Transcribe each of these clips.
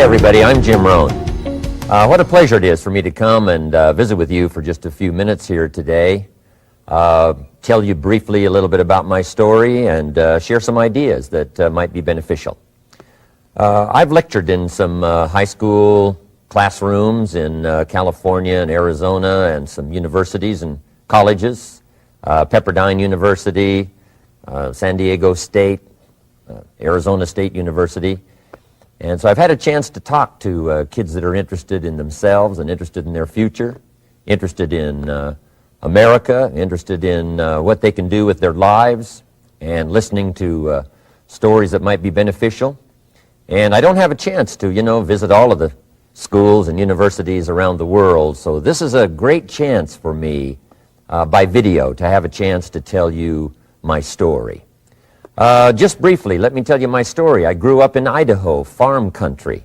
Hi, everybody. I'm Jim Rohn. What a pleasure it is for me to come and visit with you for just a few minutes here today. Tell you briefly a little bit about my story and share some ideas that might be beneficial. I've lectured in some high school classrooms in California and Arizona and some universities and colleges, Pepperdine University, San Diego State, Arizona State University. And so I've had a chance to talk to kids that are interested in themselves and interested in their future, interested in America, interested in what they can do with their lives, and listening to stories that might be beneficial. And I don't have a chance to, visit all of the schools and universities around the world, so this is a great chance for me by video to have a chance to tell you my story. Just briefly, let me tell you my story. I grew up in Idaho, farm country.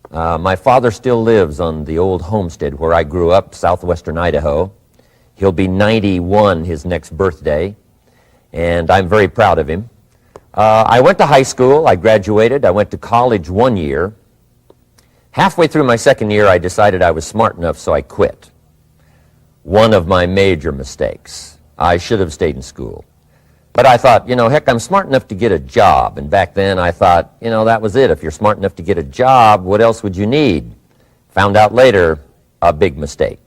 My father still lives on the old homestead where I grew up, southwestern Idaho. He'll be 91 his next birthday, and I'm very proud of him. I went to high school. I graduated. I went to college 1 year. Halfway through my second year, I decided I was smart enough, so I quit. One of my major mistakes. I should have stayed in school. But I thought, heck, I'm smart enough to get a job. And back then I thought, that was it. If you're smart enough to get a job, what else would you need? Found out later, a big mistake.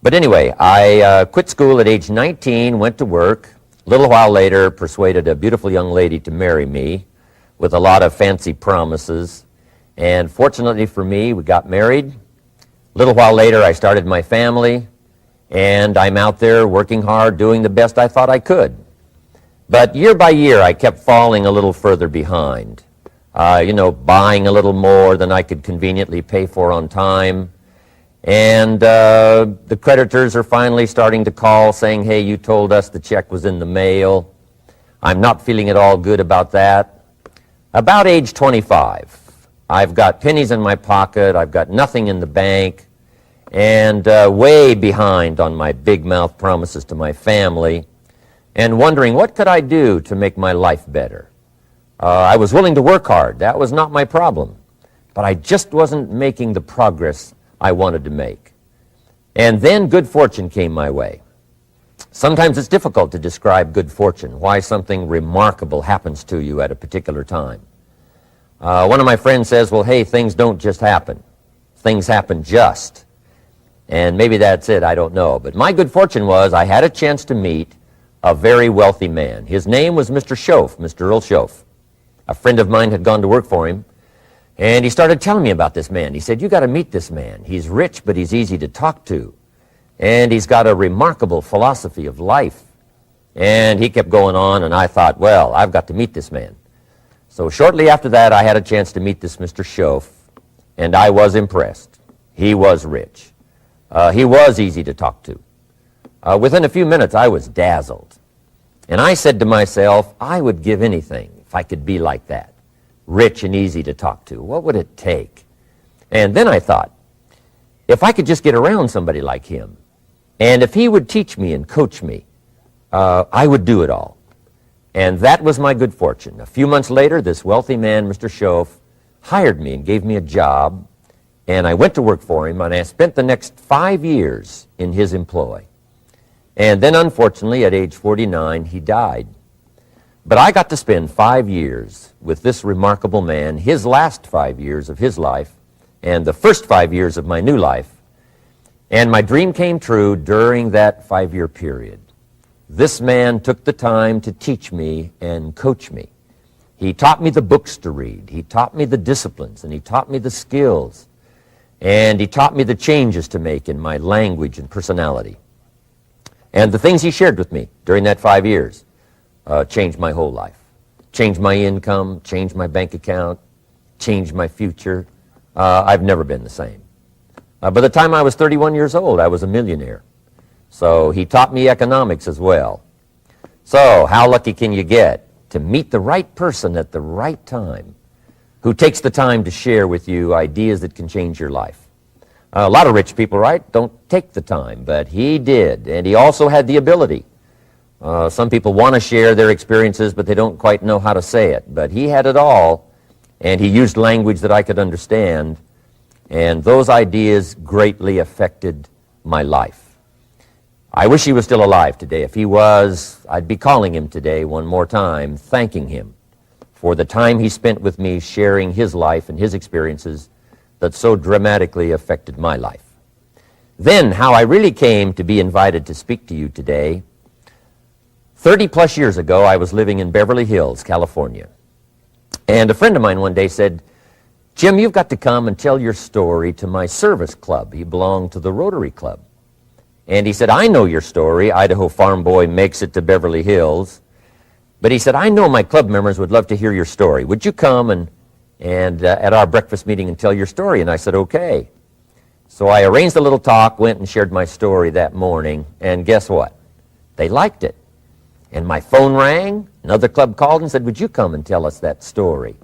But anyway, I quit school at age 19, went to work. A little while later, persuaded a beautiful young lady to marry me with a lot of fancy promises. And fortunately for me, we got married. A little while later, I started my family. And I'm out there working hard, doing the best I thought I could. But year by year, I kept falling a little further behind, buying a little more than I could conveniently pay for on time. And the creditors are finally starting to call saying, hey, you told us the check was in the mail. I'm not feeling at all good about that. About age 25, I've got pennies in my pocket, I've got nothing in the bank, and way behind on my big mouth promises to my family, and wondering what could I do to make my life better. I was willing to work hard. That was not my problem. But I just wasn't making the progress I wanted to make. And then good fortune came my way. Sometimes it's difficult to describe good fortune, why something remarkable happens to you at a particular time. One of my friends says, well, hey, things don't just happen. Things happen just. And maybe that's it, I don't know. But my good fortune was I had a chance to meet a very wealthy man. His name was Mr. Schoaf, Mr. Earl Schoaf. A friend of mine had gone to work for him, and he started telling me about this man. He said, you got to meet this man. He's rich, but he's easy to talk to. And he's got a remarkable philosophy of life. And he kept going on, and I thought, well, I've got to meet this man. So shortly after that, I had a chance to meet this Mr. Schoaf, and I was impressed. He was rich. He was easy to talk to. Within a few minutes, I was dazzled. And I said to myself, I would give anything if I could be like that, rich and easy to talk to. What would it take? And then I thought, if I could just get around somebody like him, and if he would teach me and coach me, I would do it all. And that was my good fortune. A few months later, this wealthy man, Mr. Schoaf, hired me and gave me a job, and I went to work for him, and I spent the next 5 years in his employ. And then, unfortunately, at age 49, he died. But I got to spend 5 years with this remarkable man, his last 5 years of his life, and the first 5 years of my new life. And my dream came true during that 5-year period. This man took the time to teach me and coach me. He taught me the books to read. He taught me the disciplines, and he taught me the skills. And he taught me the changes to make in my language and personality. And the things he shared with me during that 5 years changed my whole life. Changed my income, changed my bank account, changed my future. I've never been the same. By the time I was 31 years old, I was a millionaire. So he taught me economics as well. So how lucky can you get to meet the right person at the right time who takes the time to share with you ideas that can change your life? A lot of rich people, right, don't take the time, but he did, and he also had the ability. Some people want to share their experiences, but they don't quite know how to say it. But he had it all, and he used language that I could understand, and those ideas greatly affected my life. I wish he was still alive today. If he was, I'd be calling him today one more time, thanking him for the time he spent with me sharing his life and his experiences that so dramatically affected my life. Then, how I really came to be invited to speak to you today. 30-plus years ago, I was living in Beverly Hills, California. And a friend of mine one day said, "Jim, you've got to come and tell your story to my service club." He belonged to the Rotary Club. And he said, "I know your story. Idaho farm boy makes it to Beverly Hills." But he said, "I know my club members would love to hear your story. Would you come and at our breakfast meeting and tell your story?" And I said, "Okay." So I arranged a little talk, went and shared my story that morning, and guess what? They liked it. And my phone rang, another club called and said, "Would you come and tell us that story?"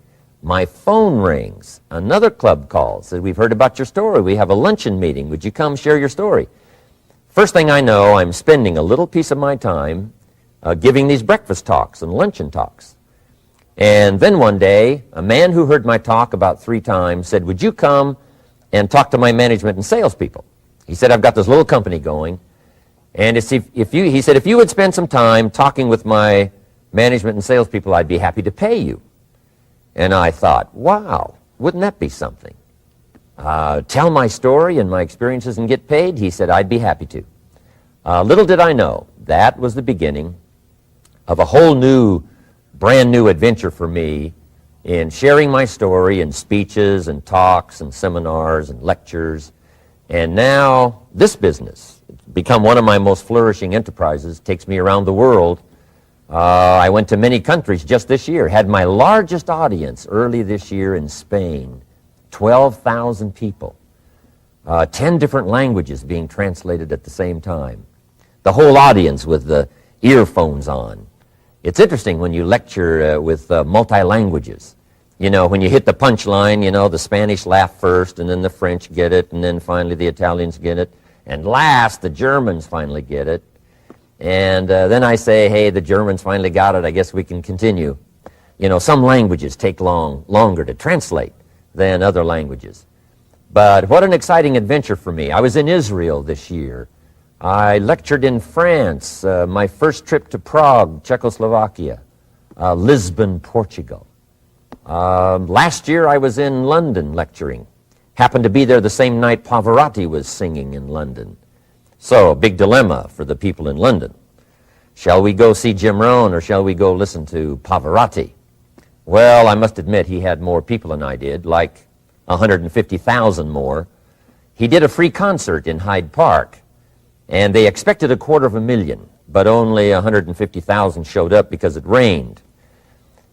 My phone rings, another club calls, said, "We've heard about your story. We have a luncheon meeting. Would you come share your story?" First thing I know, I'm spending a little piece of my time giving these breakfast talks and luncheon talks. And then one day, a man who heard my talk about 3 times said, "Would you come and talk to my management and salespeople?" He said, "I've got this little company going, and he said, if you would spend some time talking with my management and salespeople, I'd be happy to pay you." And I thought, wow, wouldn't that be something? Tell my story and my experiences and get paid? He said, "I'd be happy to." Little did I know, that was the beginning of a whole new, brand new adventure for me in sharing my story in speeches and talks and seminars and lectures. And now this business, it's become one of my most flourishing enterprises, takes me around the world. I went to many countries just this year, had my largest audience early this year in Spain, 12,000 people, 10 different languages being translated at the same time, the whole audience with the earphones on. It's interesting when you lecture with multi-languages. You know, when you hit the punchline, you know, the Spanish laugh first, and then the French get it, and then finally the Italians get it, and last the Germans finally get it. And then I say, "Hey, the Germans finally got it, I guess we can continue." You know, some languages take longer to translate than other languages. But what an exciting adventure for me. I was in Israel this year. I lectured in France, my first trip to Prague, Czechoslovakia, Lisbon, Portugal. Last year I was in London lecturing. Happened to be there the same night Pavarotti was singing in London. So, a big dilemma for the people in London. Shall we go see Jim Rohn or shall we go listen to Pavarotti? Well, I must admit he had more people than I did, like 150,000 more. He did a free concert in Hyde Park, and they expected 250,000, but only 150,000 showed up because it rained.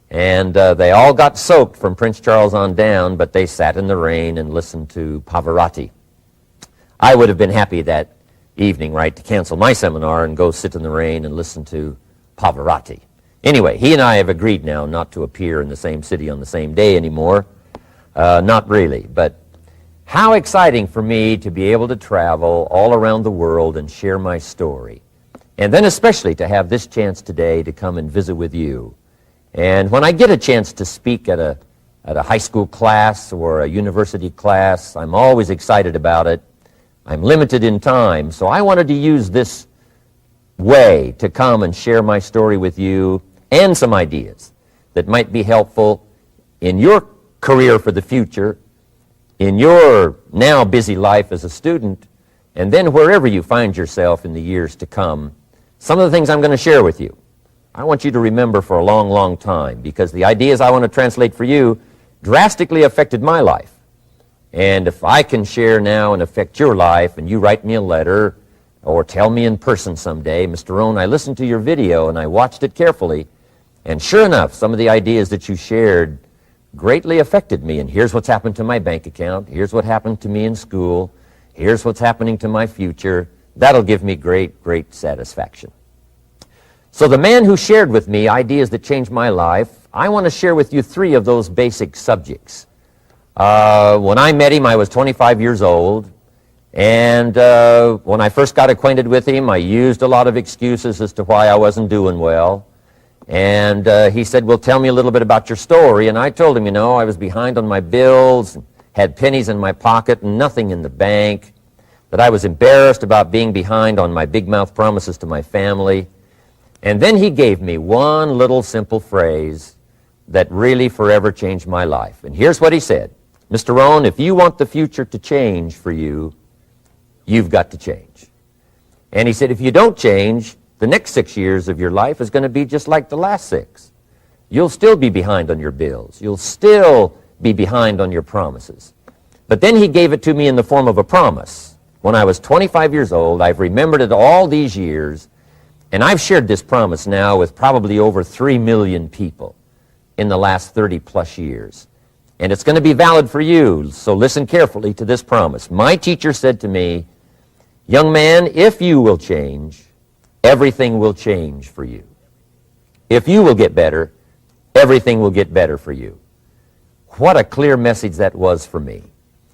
And they all got soaked from Prince Charles on down, but they sat in the rain and listened to Pavarotti. I would have been happy that evening, right, to cancel my seminar and go sit in the rain and listen to Pavarotti. Anyway, he and I have agreed now not to appear in the same city on the same day anymore. Not really, but how exciting for me to be able to travel all around the world and share my story. And then especially to have this chance today to come and visit with you. And when I get a chance to speak at a high school class or a university class, I'm always excited about it. I'm limited in time, so I wanted to use this way to come and share my story with you and some ideas that might be helpful in your career for the future, in your now busy life as a student, and then wherever you find yourself in the years to come. Some of the things I'm going to share with you, I want you to remember for a long, long time, because the ideas I want to translate for you drastically affected my life. And if I can share now and affect your life, and you write me a letter or tell me in person someday, "Mr. Rohn, I listened to your video and I watched it carefully, and sure enough, some of the ideas that you shared greatly affected me, and here's what's happened to my bank account, here's what happened to me in school, here's what's happening to my future," that'll give me great, great satisfaction. So the man who shared with me ideas that changed my life, I want to share with you 3 of those basic subjects. When I met him, I was 25 years old, and when I first got acquainted with him, I used a lot of excuses as to why I wasn't doing well. And he said, well, tell me a little bit about your story. And I told him, I was behind on my bills, had pennies in my pocket and nothing in the bank, that I was embarrassed about being behind on my big mouth promises to my family. And then he gave me one little simple phrase that really forever changed my life. And here's what he said: Mr. Rohn, if you want the future to change for you, you've got to change. And he said, if you don't change, the next 6 years of your life is going to be just like the last 6. You'll still be behind on your bills. You'll still be behind on your promises. But then he gave it to me in the form of a promise. When I was 25 years old, I've remembered it all these years, and I've shared this promise now with probably over 3 million people in the last 30 plus years. And it's going to be valid for you, so listen carefully to this promise. My teacher said to me, young man, if you will change, everything will change for you. If you will get better, everything will get better for you. What a clear message that was for me.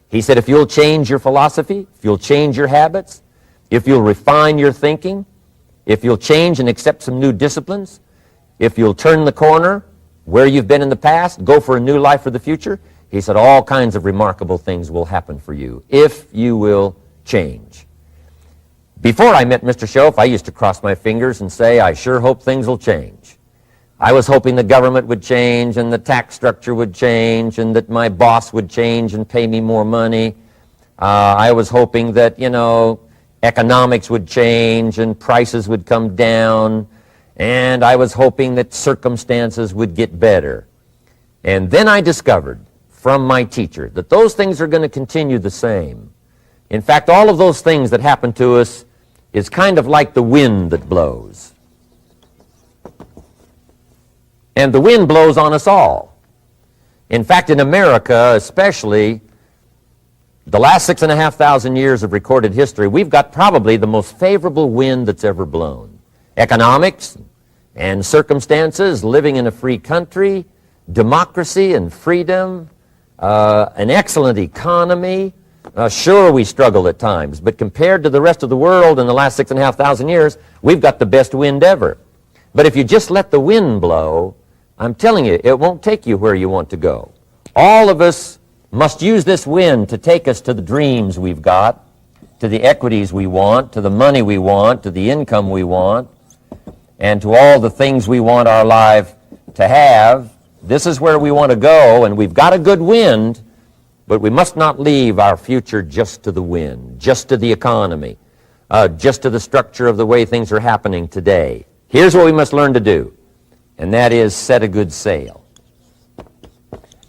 He said, if you'll change your philosophy, if you'll change your habits, if you'll refine your thinking, if you'll change and accept some new disciplines, if you'll turn the corner where you've been in the past, go for a new life for the future, he said all kinds of remarkable things will happen for you if you will change. Before I met Mr. Schoaf, I used to cross my fingers and say, I sure hope things will change. I was hoping the government would change and the tax structure would change and that my boss would change and pay me more money. I was hoping that, economics would change and prices would come down. And I was hoping that circumstances would get better. And then I discovered from my teacher that those things are going to continue the same. In fact, all of those things that happen to us is kind of like the wind that blows. And the wind blows on us all. In fact, in America especially, the last 6,500 years of recorded history, we've got probably the most favorable wind that's ever blown. Economics and circumstances, living in a free country, democracy and freedom, an excellent economy. Sure, we struggle at times, but compared to the rest of the world in the last 6,500 years, we've got the best wind ever. But if you just let the wind blow, I'm telling you, it won't take you where you want to go. All of us must use this wind to take us to the dreams we've got, to the equities we want, to the money we want, to the income we want, and to all the things we want our life to have. This is where we want to go, and we've got a good wind, but we must not leave our future just to the wind, just to the economy, just to the structure of the way things are happening today. Here's what we must learn to do, and that is set a good sail.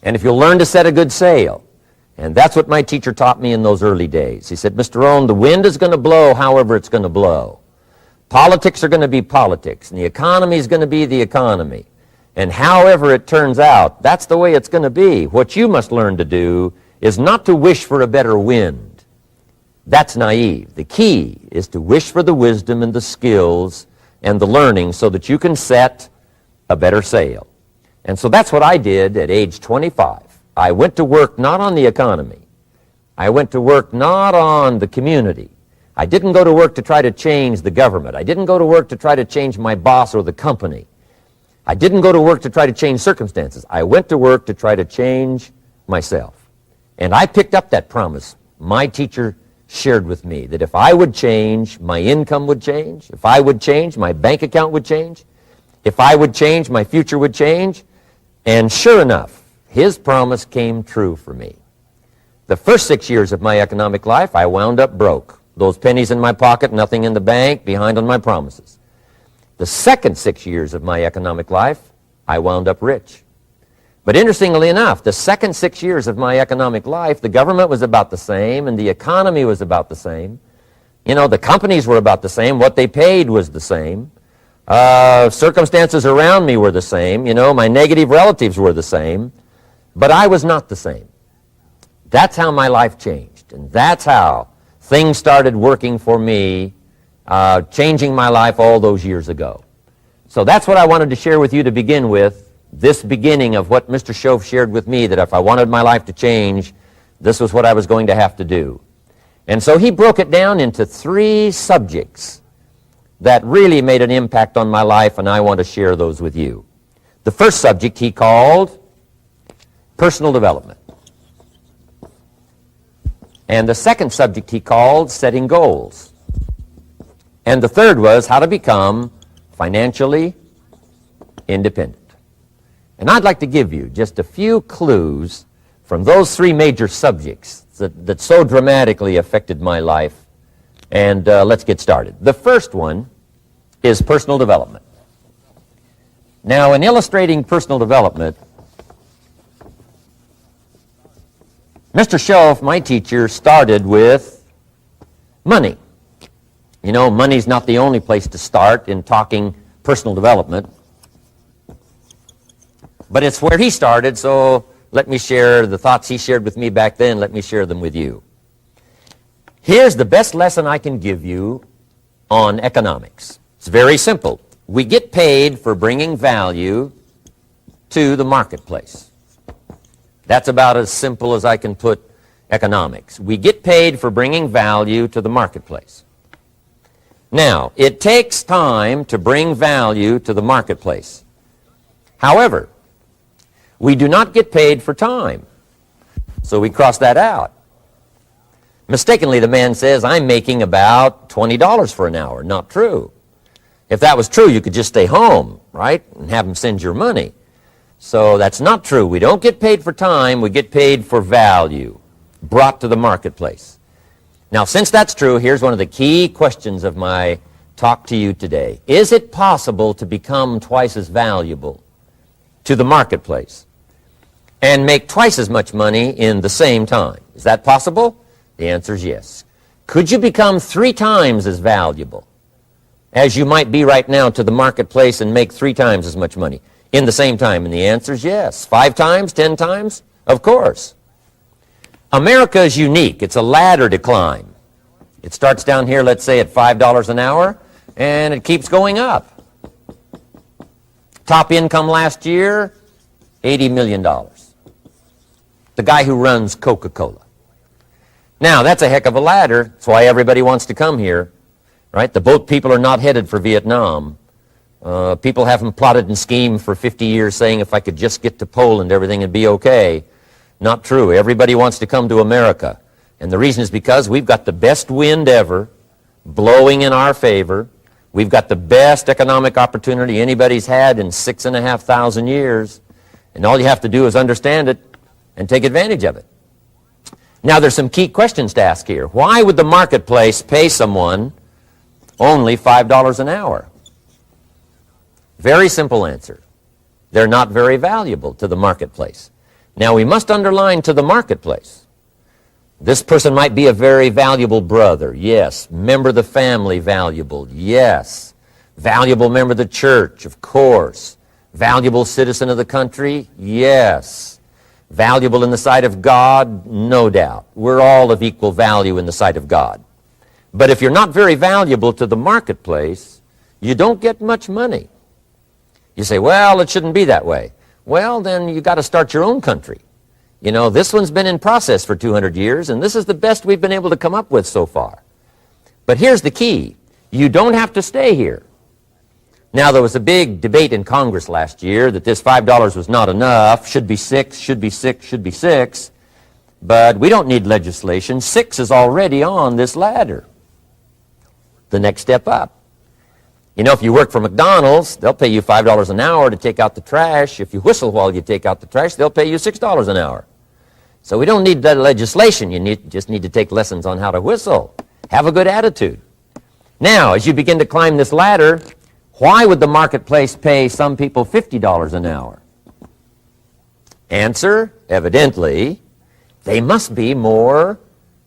And if you'll learn to set a good sail, and that's what my teacher taught me in those early days. He said, Mr. Rohn, the wind is going to blow however it's going to blow. Politics are going to be politics, and the economy is going to be the economy. And however it turns out, that's the way it's going to be. What you must learn to do is not to wish for a better wind. That's naive. The key is to wish for the wisdom and the skills and the learning so that you can set a better sail. And so that's what I did at age 25. I went to work not on the economy. I went to work not on the community. I didn't go to work to try to change the government. I didn't go to work to try to change my boss or the company. I didn't go to work to try to change circumstances. I went to work to try to change myself. And I picked up that promise my teacher shared with me, that if I would change, my income would change. If I would change, my bank account would change. If I would change, my future would change. And sure enough, his promise came true for me. The first 6 years of my economic life, I wound up broke. Those pennies in my pocket, nothing in the bank, behind on my promises. The second 6 years of my economic life, I wound up rich. But interestingly enough, the second 6 years of my economic life, the government was about the same and the economy was about the same. The companies were about the same. What they paid was the same. Circumstances around me were the same. My negative relatives were the same. But I was not the same. That's how my life changed. And that's how things started working for me, changing my life all those years ago. So that's what I wanted to share with you to begin with, this beginning of what Mr. Schoaf shared with me, that if I wanted my life to change, this was what I was going to have to do. And so he broke it down into 3 subjects that really made an impact on my life, and I want to share those with you. The first subject he called personal development. And the second subject he called setting goals. And the third was how to become financially independent. And I'd like to give you just a few clues from those three major subjects that so dramatically affected my life. And let's get started. The first one is personal development. Now, in illustrating personal development, Mr. Schoaf, my teacher, started with money. You know, money's not the only place to start in talking personal development, but it's where he started, so let me share the thoughts he shared with me back then. Let me share them with you. Here's the best lesson I can give you on economics. It's very simple. We get paid for bringing value to the marketplace. That's about as simple as I can put economics. We get paid for bringing value to the marketplace. Now, it takes time to bring value to the marketplace. However, we do not get paid for time, so we cross that out. Mistakenly, the man says, I'm making about $20 for an hour. Not true. If that was true, you could just stay home, right, and have them send your money. So that's not true. We don't get paid for time. We get paid for value brought to the marketplace. Now, since that's true, here's one of the key questions of my talk to you today. Is it possible to become twice as valuable to the marketplace and make twice as much money in the same time? Is that possible? The answer is yes. Could you become 3 times as valuable as you might be right now to the marketplace and make 3 times as much money in the same time? And the answer is yes. 5 times, 10 times? Of course. America is unique. It's a ladder to climb. It starts down here, let's say, at $5 an hour, and it keeps going up. Top income last year, $80 million. The guy who runs Coca-Cola. Now, that's a heck of a ladder. That's why everybody wants to come here, right? The boat people are not headed for Vietnam. People haven't plotted and schemed for 50 years saying if I could just get to Poland, everything would be okay. Not true. Everybody wants to come to America. And the reason is because we've got the best wind ever blowing in our favor. We've got the best economic opportunity anybody's had in 6,500 years. And all you have to do is understand it and take advantage of it. Now, there's some key questions to ask here. Why would the marketplace pay someone only $5 an hour? Very simple answer. They're not very valuable to the marketplace. Now, we must underline to the marketplace. This person might be a very valuable brother. Yes. Member of the family, valuable. Yes. Valuable member of the church, of course. Valuable citizen of the country? Yes. Valuable in the sight of God? No doubt. We're all of equal value in the sight of God. But if you're not very valuable to the marketplace, you don't get much money. You say, well, it shouldn't be that way. Well, then you got to start your own country. You know, this one's been in process for 200 years, and this is the best we've been able to come up with so far. But here's the key. You don't have to stay here. Now, there was a big debate in Congress last year that this $5 was not enough, should be 6, should be 6, should be 6. But we don't need legislation. 6 is already on this ladder. The next step up. You know, if you work for McDonald's, they'll pay you $5 an hour to take out the trash. If you whistle while you take out the trash, they'll pay you $6 an hour. So we don't need that legislation. You just need to take lessons on how to whistle. Have a good attitude. Now, as you begin to climb this ladder, why would the marketplace pay some people $50 an hour? Answer, evidently, they must be more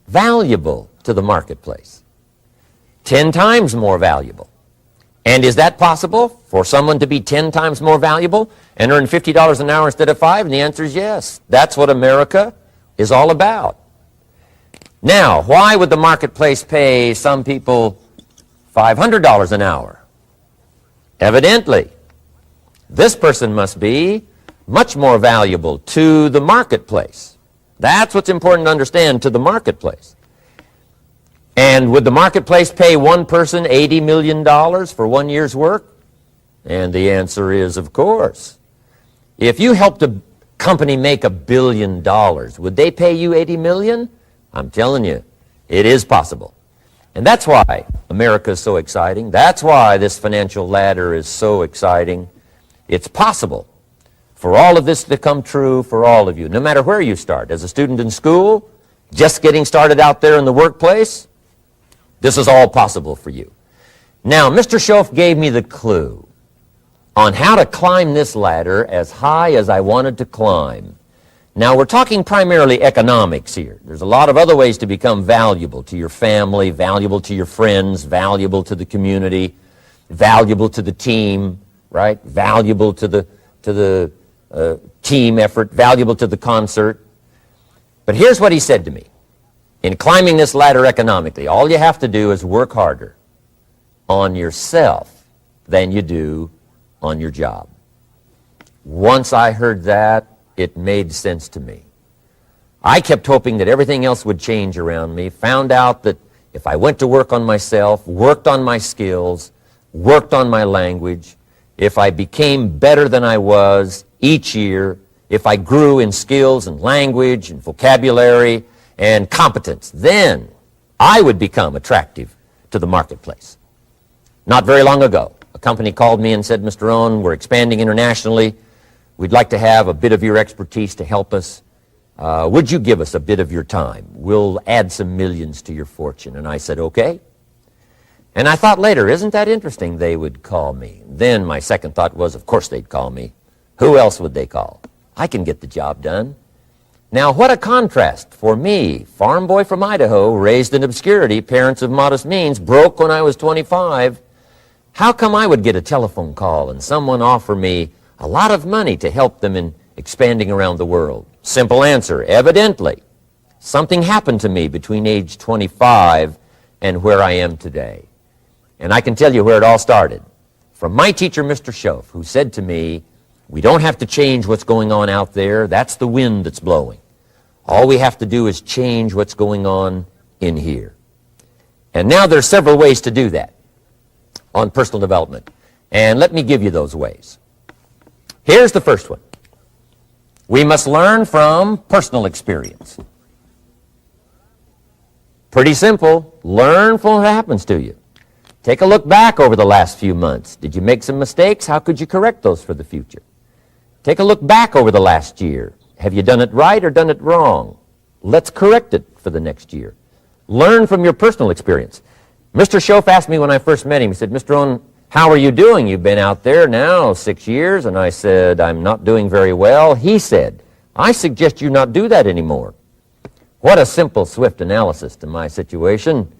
valuable to the marketplace. 10 times more valuable. And is that possible for someone to be 10 times more valuable and earn $50 an hour instead of 5? And the answer is yes. That's what America is all about. Now, why would the marketplace pay some people $500 an hour? Evidently, this person must be much more valuable to the marketplace. That's what's important to understand, to the marketplace. And would the marketplace pay one person $80 million for 1 year's work? And the answer is, of course. If you helped a company make $1 billion, would they pay you $80 million? I'm telling you, it is possible. And that's why America is so exciting. That's why this financial ladder is so exciting. It's possible for all of this to come true for all of you, no matter where you start. As a student in school, just getting started out there in the workplace, this is all possible for you. Now, Mr. Schoaf gave me the clue on how to climb this ladder as high as I wanted to climb. Now, we're talking primarily economics here. There's a lot of other ways to become valuable to your family, valuable to your friends, valuable to the community, valuable to the team, right? Valuable to the team effort, valuable to the concert. But here's what he said to me. In climbing this ladder economically, all you have to do is work harder on yourself than you do on your job. Once I heard that, it made sense to me. I kept hoping that everything else would change around me, found out that if I went to work on myself, worked on my skills, worked on my language, if I became better than I was each year, if I grew in skills and language and vocabulary and competence, then I would become attractive to the marketplace. Not very long ago, a company called me and said, Mr. Rohn, we're expanding internationally. We'd like to have a bit of your expertise to help us. Would you give us a bit of your time? We'll add some millions to your fortune. And I said, okay. And I thought later, isn't that interesting? They would call me. Then my second thought was, of course they'd call me. Who else would they call? I can get the job done. Now, what a contrast for me, farm boy from Idaho, raised in obscurity, parents of modest means, broke when I was 25. How come I would get a telephone call and someone offer me a lot of money to help them in expanding around the world? Simple answer, evidently. Something happened to me between age 25 and where I am today. And I can tell you where it all started. From my teacher, Mr. Schoaf, who said to me, we don't have to change what's going on out there. That's the wind that's blowing. All we have to do is change what's going on in here. And now there's several ways to do that on personal development. And let me give you those ways. Here's the first one. We must learn from personal experience. Pretty simple. Learn from what happens to you. Take a look back over the last few months. Did you make some mistakes? How could you correct those for the future? Take a look back over the last year. Have you done it right or done it wrong? Let's correct it for the next year. Learn from your personal experience. Mr. Schoaf asked me when I first met him, he said, Mr. Rohn, how are you doing? You've been out there now 6 years. And I said, I'm not doing very well. He said, I suggest you not do that anymore. What a simple, swift analysis to my situation.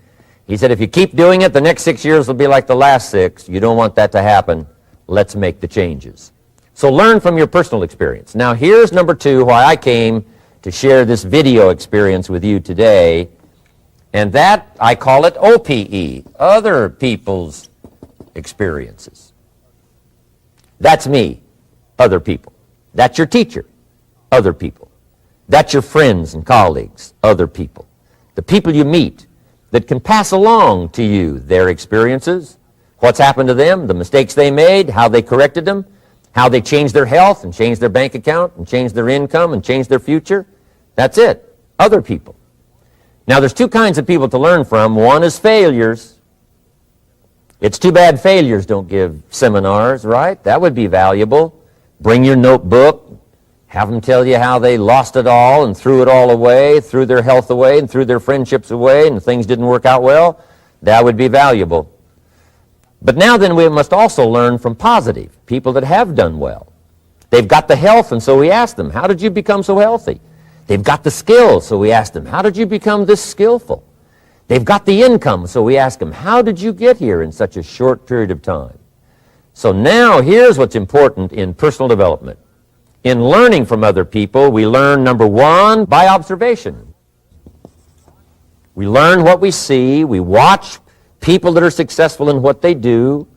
He said, if you keep doing it, the next 6 years will be like the last 6. You don't want that to happen. Let's make the changes. So learn from your personal experience. Now here's number 2, why I came to share this video experience with you today. And that, I call it OPE, other people's experiences. That's me, other people. That's your teacher, other people. That's your friends and colleagues, other people. The people you meet that can pass along to you their experiences, what's happened to them, the mistakes they made, how they corrected them, how they changed their health and changed their bank account and changed their income and changed their future. That's it, other people. Now, there's 2 kinds of people to learn from. One is failures. It's too bad failures don't give seminars, right? That would be valuable. Bring your notebook. Have them tell you how they lost it all and threw it all away, threw their health away and threw their friendships away and things didn't work out well. That would be valuable. But now then we must also learn from positive, people that have done well. They've got the health, and so we ask them, how did you become so healthy? They've got the skills, so we ask them, how did you become this skillful? They've got the income, so we ask them, how did you get here in such a short period of time? So now here's what's important in personal development. In learning from other people, we learn, number 1, by observation. We learn what we see. We watch people that are successful in what they do.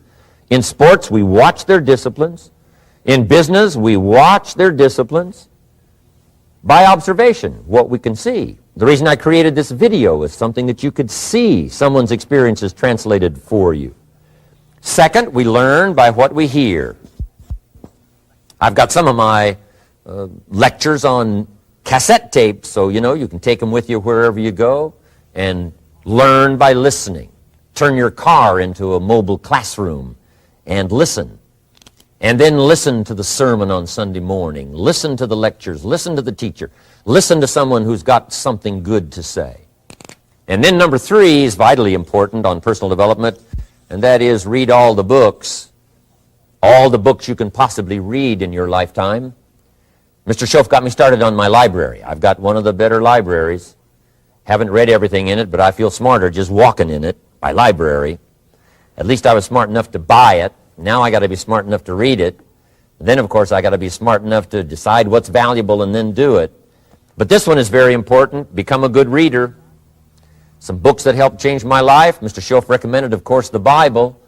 In sports, we watch their disciplines. In business, we watch their disciplines. By observation, what we can see. The reason I created this video is something that you could see someone's experiences translated for you. Second, we learn by what we hear. I've got some of my lectures on cassette tapes, so you can take them with you wherever you go and learn by listening. Turn your car into a mobile classroom and listen. And then listen to the sermon on Sunday morning. Listen to the lectures. Listen to the teacher. Listen to someone who's got something good to say. And then number 3 is vitally important on personal development, and that is read all the books you can possibly read in your lifetime. Mr. Schoaf got me started on my library. I've got one of the better libraries. Haven't read everything in it, but I feel smarter just walking in it. My library. At least I was smart enough to buy it. Now I got to be smart enough to read it. Then, of course, I got to be smart enough to decide what's valuable and then do it. But this one is very important. Become a good reader. Some books that helped change my life. Mr. Schoaf recommended, of course, the Bible.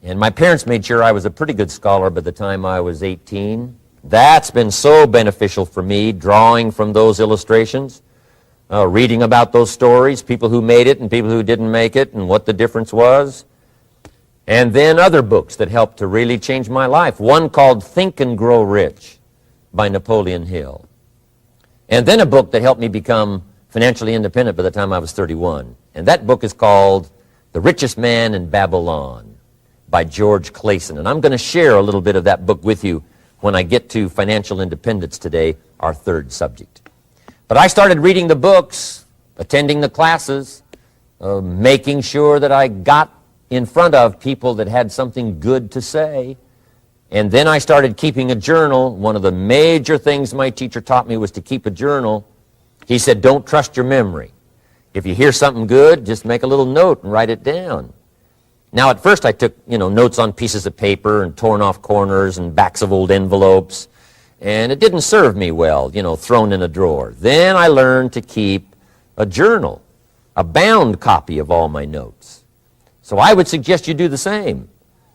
And my parents made sure I was a pretty good scholar by the time I was 18. That's been so beneficial for me, drawing from those illustrations, reading about those stories, people who made it and people who didn't make it, and what the difference was. And then other books that helped to really change my life. One called Think and Grow Rich by Napoleon Hill. And then a book that helped me become financially independent by the time I was 31. And that book is called The Richest Man in Babylon by George Clason. And I'm going to share a little bit of that book with you when I get to financial independence today, our third subject. But I started reading the books, attending the classes, making sure that I got in front of people that had something good to say. And then I started keeping a journal. One of the major things my teacher taught me was to keep a journal. He said, don't trust your memory. If you hear something good, just make a little note and write it down. Now, at first I took, notes on pieces of paper and torn off corners and backs of old envelopes. And it didn't serve me well, thrown in a drawer. Then I learned to keep a journal, a bound copy of all my notes. So I would suggest you do the same.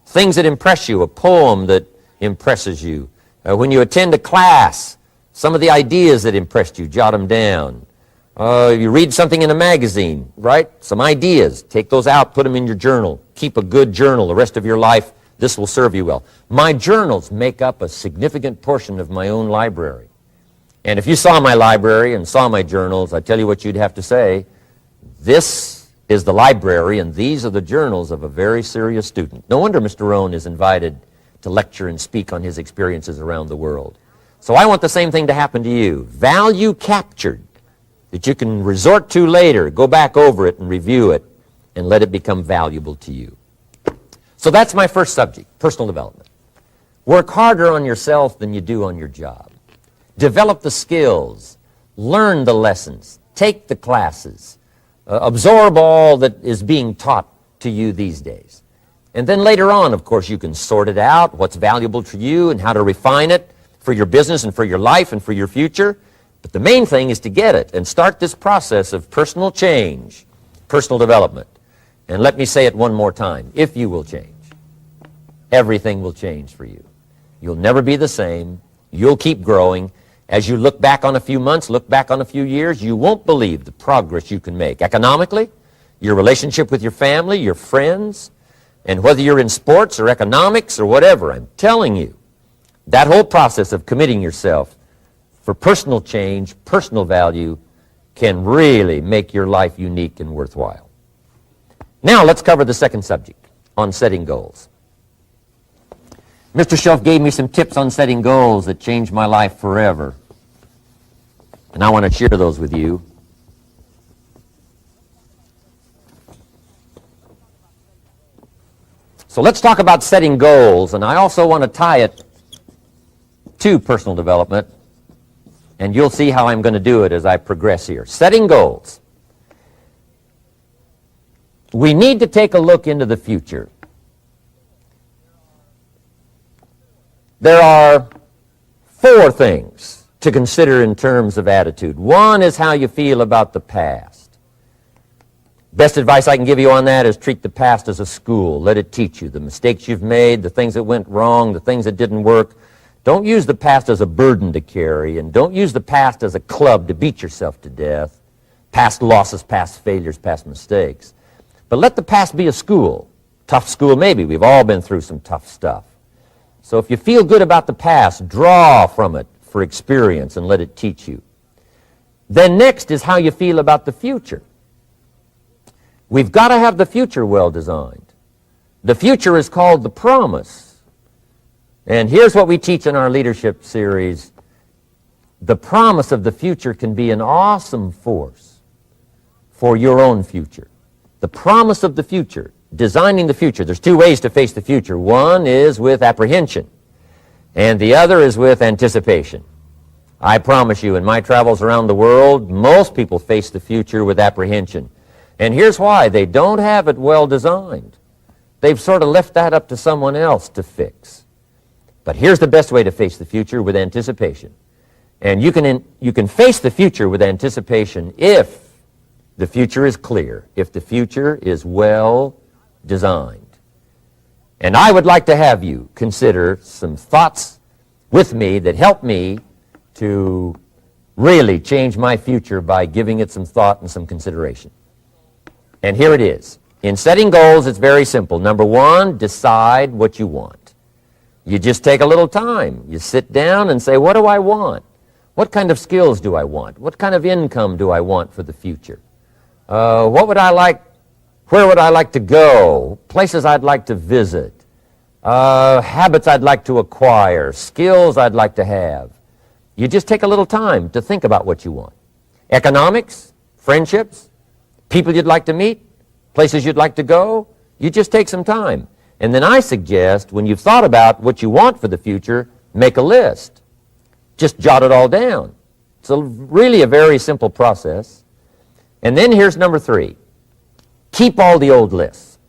Things that impress you, a poem that impresses you. When you attend a class, some of the ideas that impressed you, jot them down. You read something in a magazine, right? Some ideas. Take those out, put them in your journal. Keep a good journal the rest of your life. This will serve you well. My journals make up a significant portion of my own library. And if you saw my library and saw my journals, I tell you what you'd have to say. This is the library, and these are the journals of a very serious student. No wonder Mr. Rohn is invited to lecture and speak on his experiences around the world. So I want the same thing to happen to you. Value captured that you can resort to later, go back over it and review it, and let it become valuable to you. So that's my first subject, personal development. Work harder on yourself than you do on your job. Develop the skills, learn the lessons, take the classes, absorb all that is being taught to you these days. And then later on, of course, you can sort it out, what's valuable to you and how to refine it for your business and for your life and for your future. But the main thing is to get it and start this process of personal change, personal development. And let me say it one more time. If you will change, everything will change for you. You'll never be the same. You'll keep growing. As you look back on a few months, look back on a few years, you won't believe the progress you can make. Economically, your relationship with your family, your friends, and whether you're in sports or economics or whatever, I'm telling you, that whole process of committing yourself for personal change, personal value, can really make your life unique and worthwhile. Now let's cover the second subject, on setting goals. Mr. Schoaf gave me some tips on setting goals that changed my life forever. And I want to share those with you. So let's talk about setting goals, and I also want to tie it to personal development. And you'll see how I'm going to do it as I progress here. Setting goals. We need to take a look into the future. There are 4 things to consider in terms of attitude. One is how you feel about the past. Best advice I can give you on that is treat the past as a school. Let it teach you the mistakes you've made, the things that went wrong, the things that didn't work. Don't use the past as a burden to carry, and don't use the past as a club to beat yourself to death. past losses, past failures, past mistakes. But let the past be a school. Tough school maybe. We've all been through some tough stuff. So if you feel good about the past, draw from it for experience and let it teach you. Then next is how you feel about the future. We've got to have the future well designed. The future is called the promise. And here's what we teach in our leadership series. The promise of the future can be an awesome force for your own future. The promise of the future, designing the future. There's two ways to face the future. One is with apprehension, and the other is with anticipation. I promise you, in my travels around the world, most people face the future with apprehension. And here's why. They don't have it well designed. They've sort of left that up to someone else to fix. But here's the best way to face the future, with anticipation. And you can face the future with anticipation if the future is clear, if the future is well designed. And I would like to have you consider some thoughts with me that help me to really change my future by giving it some thought and some consideration. And here it is. In setting goals, it's very simple. Number one, decide what you want. You just take a little time. You sit down and say, what do I want? What kind of skills do I want? What kind of income do I want for the future? What would I like? Where would I like to go? Places I'd like to visit. Habits I'd like to acquire. Skills I'd like to have. You just take a little time to think about what you want. Economics, friendships, people you'd like to meet, places you'd like to go. You just take some time. And then I suggest, when you've thought about what you want for the future, make a list. Just jot it all down. It's really a very simple process. And then here's number three. Keep all the old lists.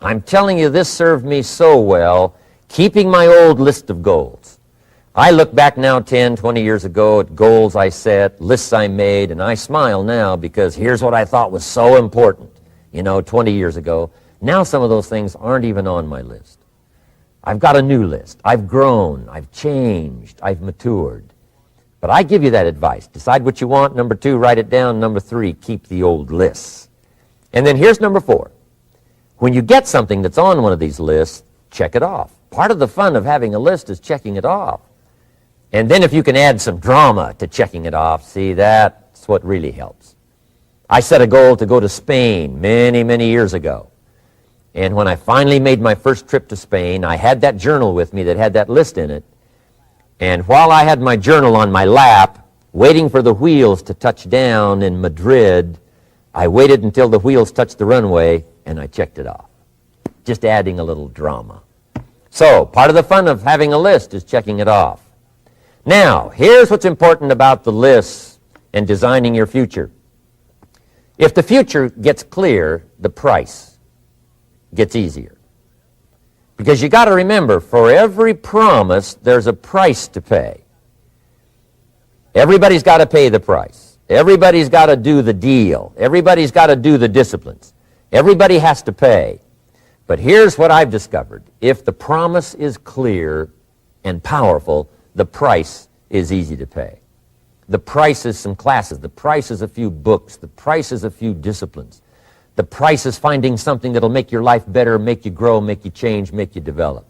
I'm telling you, this served me so well, keeping my old list of goals. I look back now 10, 20 years ago at goals I set, lists I made, and I smile now because here's what I thought was so important, 20 years ago. Now some of those things aren't even on my list. I've got a new list. I've grown. I've changed. I've matured. But I give you that advice. Decide what you want. Number two, write it down. Number three, keep the old lists. And then here's number four. When you get something that's on one of these lists, check it off. Part of the fun of having a list is checking it off. And then if you can add some drama to checking it off, see, that's what really helps. I set a goal to go to Spain many, many years ago. And when I finally made my first trip to Spain, I had that journal with me that had that list in it. And while I had my journal on my lap, waiting for the wheels to touch down in Madrid, I waited until the wheels touched the runway, and I checked it off. Just adding a little drama. So, part of the fun of having a list is checking it off. Now, here's what's important about the lists and designing your future. If the future gets clear, the price gets easier. Because you got to remember, for every promise, there's a price to pay. Everybody's got to pay the price. Everybody's got to do the deal. Everybody's got to do the disciplines. Everybody has to pay. But here's what I've discovered. If the promise is clear and powerful, the price is easy to pay. The price is some classes. The price is a few books. The price is a few disciplines. The price is finding something that'll make your life better, make you grow, make you change, make you develop.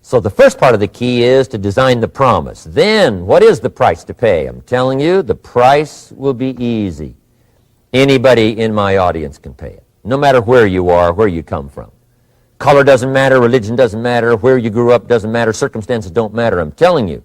So the first part of the key is to design the promise. Then, what is the price to pay? I'm telling you, the price will be easy. Anybody in my audience can pay it, no matter where you are, where you come from. Color doesn't matter, religion doesn't matter, where you grew up doesn't matter, circumstances don't matter. I'm telling you,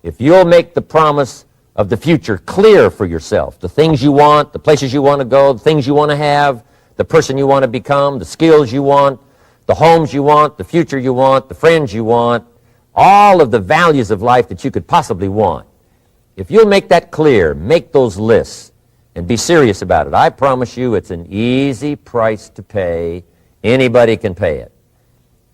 if you'll make the promise of the future clear for yourself, the things you want, the places you want to go, the things you want to have, the person you want to become, the skills you want, the homes you want, the future you want, the friends you want, all of the values of life that you could possibly want. If you'll make that clear, make those lists, and be serious about it, I promise you it's an easy price to pay. Anybody can pay it.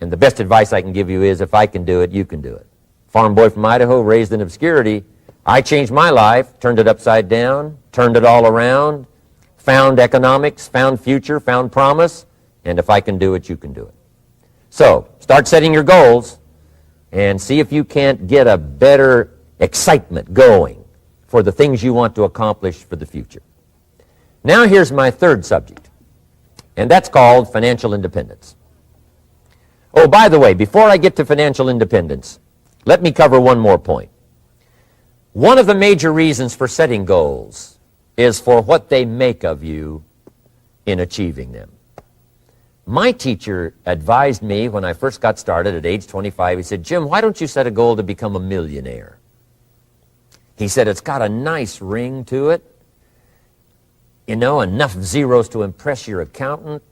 And the best advice I can give you is, if I can do it, you can do it. Farm boy from Idaho, raised in obscurity, I changed my life, turned it upside down, turned it all around, found economics, found future, found promise, and if I can do it, you can do it. So, start setting your goals and see if you can't get a better excitement going for the things you want to accomplish for the future. Now here's my third subject, and that's called financial independence. Oh, by the way, before I get to financial independence, let me cover one more point. One of the major reasons for setting goals is for what they make of you in achieving them. My teacher advised me when I first got started at age 25, he said, "Jim, why don't you set a goal to become a millionaire?" He said, "It's got a nice ring to it. You know, enough zeros to impress your accountant."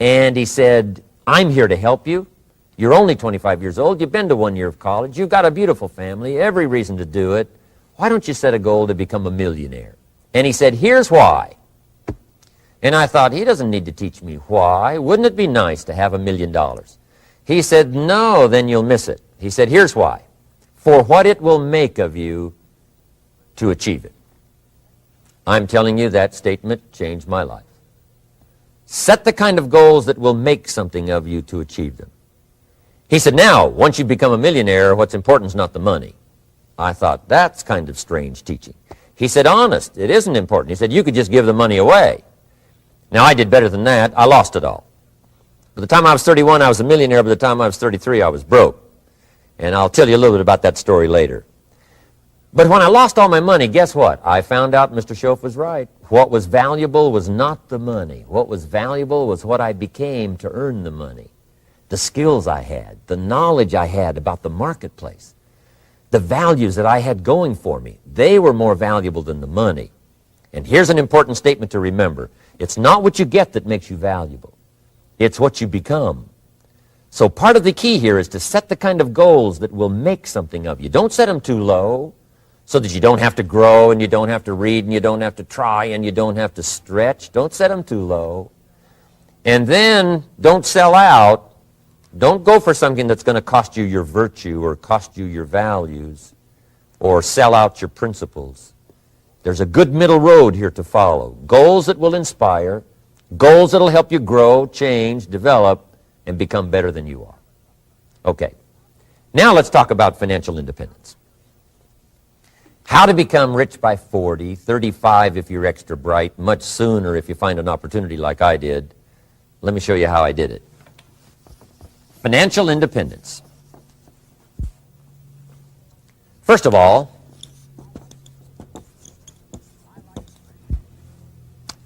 And he said, "I'm here to help you. You're only 25 years old. You've been to 1 year of college. You've got a beautiful family, every reason to do it. Why don't you set a goal to become a millionaire?" And he said, "Here's why." And I thought, he doesn't need to teach me why. Wouldn't it be nice to have $1 million? He said, "No, then you'll miss it." He said, "Here's why. For what it will make of you to achieve it." I'm telling you, that statement changed my life. Set the kind of goals that will make something of you to achieve them. He said, "Now, once you become a millionaire, what's important is not the money." I thought, that's kind of strange teaching. He said, "Honest, it isn't important." He said, "You could just give the money away." Now, I did better than that. I lost it all. By the time I was 31, I was a millionaire. By the time I was 33, I was broke. And I'll tell you a little bit about that story later. But when I lost all my money, guess what? I found out Mr. Schoaf was right. What was valuable was not the money. What was valuable was what I became to earn the money. The skills I had, the knowledge I had about the marketplace, the values that I had going for me. They were more valuable than the money. And here's an important statement to remember. It's not what you get that makes you valuable. It's what you become. So part of the key here is to set the kind of goals that will make something of you. Don't set them too low so that you don't have to grow and you don't have to read and you don't have to try and you don't have to stretch. Don't set them too low. And then don't sell out. Don't go for something that's going to cost you your virtue or cost you your values or sell out your principles. There's a good middle road here to follow. Goals that will inspire, goals that will help you grow, change, develop, and become better than you are. Okay, now let's talk about financial independence. How to become rich by 40, 35 if you're extra bright, much sooner if you find an opportunity like I did. Let me show you how I did it. Financial independence. First of all,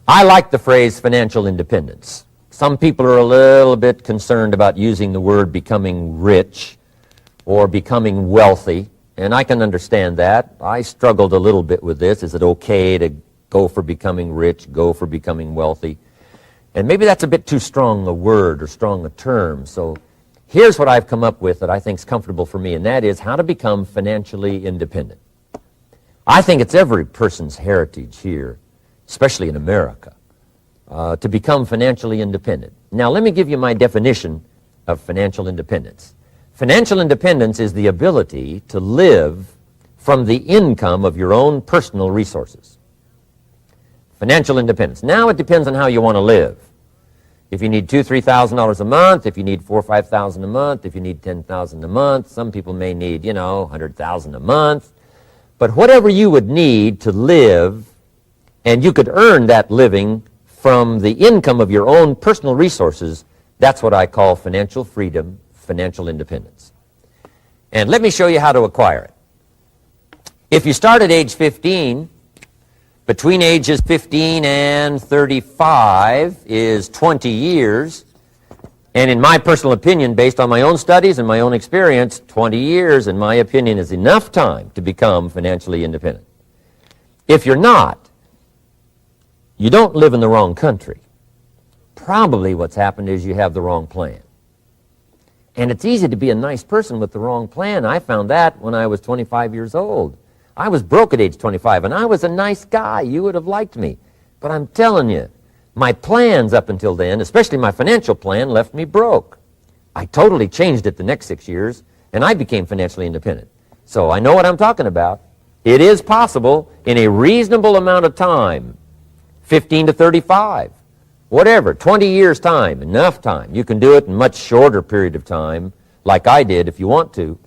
I like the phrase financial independence. Some people are a little bit concerned about using the word becoming rich or becoming wealthy, and I can understand that. I struggled a little bit with this. Is it okay to go for becoming rich, go for becoming wealthy? And maybe that's a bit too strong a word or strong a term. So here's what I've come up with that I think is comfortable for me, and that is how to become financially independent. I think it's every person's heritage here, especially in America, to become financially independent. Now, let me give you my definition of financial independence. Financial independence is the ability to live from the income of your own personal resources. Financial independence. Now, it depends on how you want to live. If you need $2,000, $3,000 a month, if you need $4,000 or $5,000 a month, if you need $10,000 a month, some people may need, $100,000 a month. But whatever you would need to live, and you could earn that living from the income of your own personal resources, that's what I call financial freedom, financial independence. And let me show you how to acquire it. If you start at age 15, between ages 15 and 35 is 20 years, and in my personal opinion, based on my own studies and my own experience, 20 years, in my opinion, is enough time to become financially independent. If you're not, you don't live in the wrong country. Probably what's happened is you have the wrong plan. And it's easy to be a nice person with the wrong plan. I found that when I was 25 years old. I was broke at age 25, and I was a nice guy. You would have liked me. But I'm telling you, my plans up until then, especially my financial plan, left me broke. I totally changed it the next 6 years, and I became financially independent. So I know what I'm talking about. It is possible in a reasonable amount of time, 15 to 35, whatever, 20 years' time, enough time. You can do it in a much shorter period of time, like I did if you want to.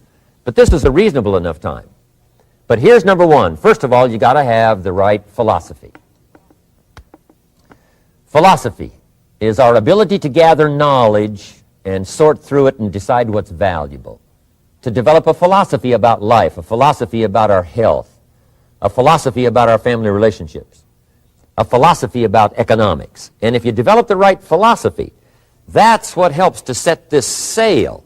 But this is a reasonable enough time. But here's number one. First of all, you got to have the right philosophy. Philosophy is our ability to gather knowledge and sort through it and decide what's valuable. To develop a philosophy about life, a philosophy about our health, a philosophy about our family relationships, a philosophy about economics. And if you develop the right philosophy, that's what helps to set this sail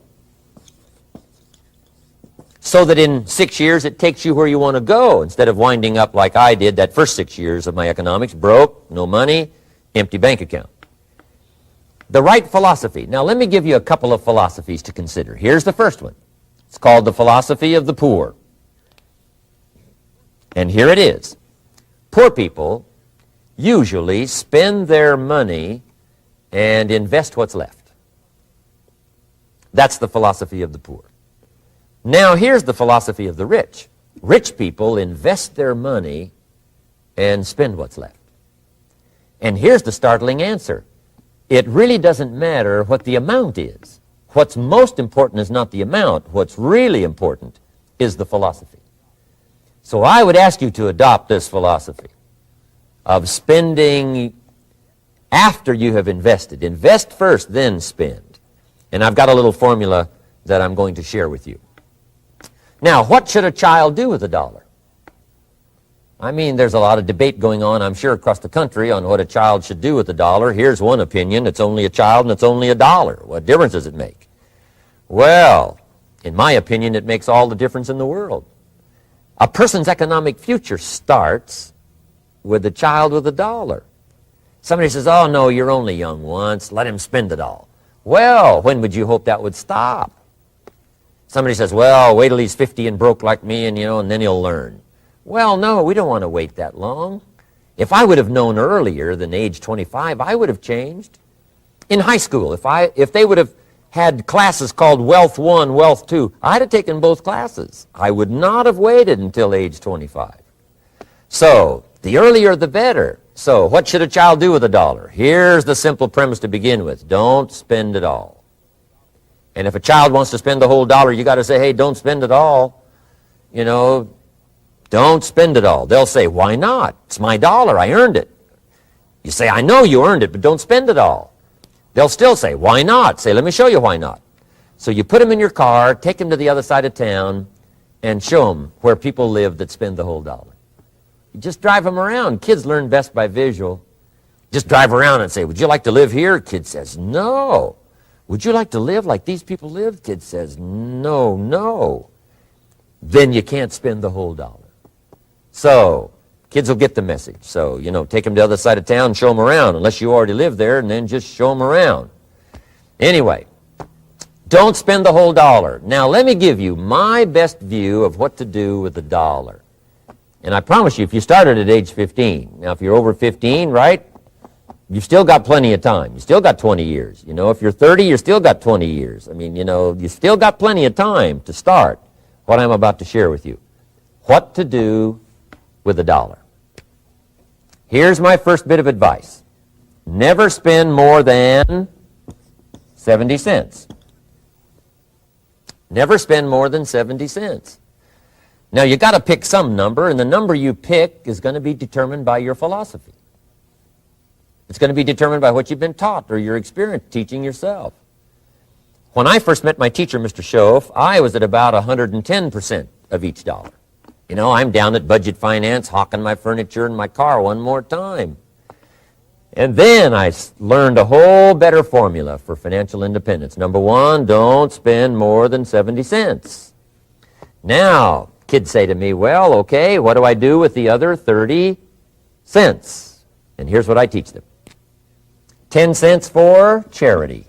so that in 6 years it takes you where you want to go instead of winding up like I did that first 6 years of my economics, broke, no money, empty bank account. The right philosophy. Now let me give you a couple of philosophies to consider. Here's the first one. It's called the philosophy of the poor. And here it is. Poor people usually spend their money and invest what's left. That's the philosophy of the poor. Now here's the philosophy of the rich. Rich people invest their money and spend what's left. And here's the startling answer. It really doesn't matter what the amount is. What's most important is not the amount. What's really important is the philosophy. So I would ask you to adopt this philosophy of spending after you have invested. Invest first, then spend. And I've got a little formula that I'm going to share with you. Now, what should a child do with a dollar? I mean, there's a lot of debate going on, I'm sure, across the country on what a child should do with a dollar. Here's one opinion. It's only a child and it's only a dollar. What difference does it make? Well, in my opinion, it makes all the difference in the world. A person's economic future starts with a child with a dollar. Somebody says, oh, no, you're only young once. Let him spend it all. Well, when would you hope that would stop? Somebody says, well, wait till he's 50 and broke like me and then he'll learn. Well, no, we don't want to wait that long. If I would have known earlier than age 25, I would have changed. In high school, if they would have had classes called Wealth 1, Wealth 2, I'd have taken both classes. I would not have waited until age 25. So, the earlier the better. So, what should a child do with a dollar? Here's the simple premise to begin with. Don't spend it all. And if a child wants to spend the whole dollar, you got to say, hey, don't spend it all. Don't spend it all. They'll say, why not? It's my dollar. I earned it. You say, I know you earned it, but don't spend it all. They'll still say, why not? Say, let me show you why not. So you put them in your car, take them to the other side of town, and show them where people live that spend the whole dollar. You just drive them around. Kids learn best by visual. Just drive around and say, would you like to live here? Kid says, no. Would you like to live like these people live? Kid says, no, no. Then you can't spend the whole dollar. So, kids will get the message. So, take them to the other side of town and show them around, unless you already live there, and then just show them around. Anyway, don't spend the whole dollar. Now, let me give you my best view of what to do with the dollar. And I promise you, if you started at age 15, now if you're over 15, right, you've still got plenty of time. You still got 20 years. If you're 30, you still got 20 years. I mean, you still got plenty of time to start what I'm about to share with you. What to do with a dollar. Here's my first bit of advice. Never spend more than 70 cents. Never spend more than 70 cents. Now, you got to pick some number, and the number you pick is going to be determined by your philosophy. It's going to be determined by what you've been taught or your experience teaching yourself. When I first met my teacher, Mr. Schoaf, I was at about 110% of each dollar. I'm down at budget finance, hawking my furniture and my car one more time. And then I learned a whole better formula for financial independence. Number one, don't spend more than 70 cents. Now, kids say to me, well, okay, what do I do with the other 30 cents? And here's what I teach them. 10 cents for charity.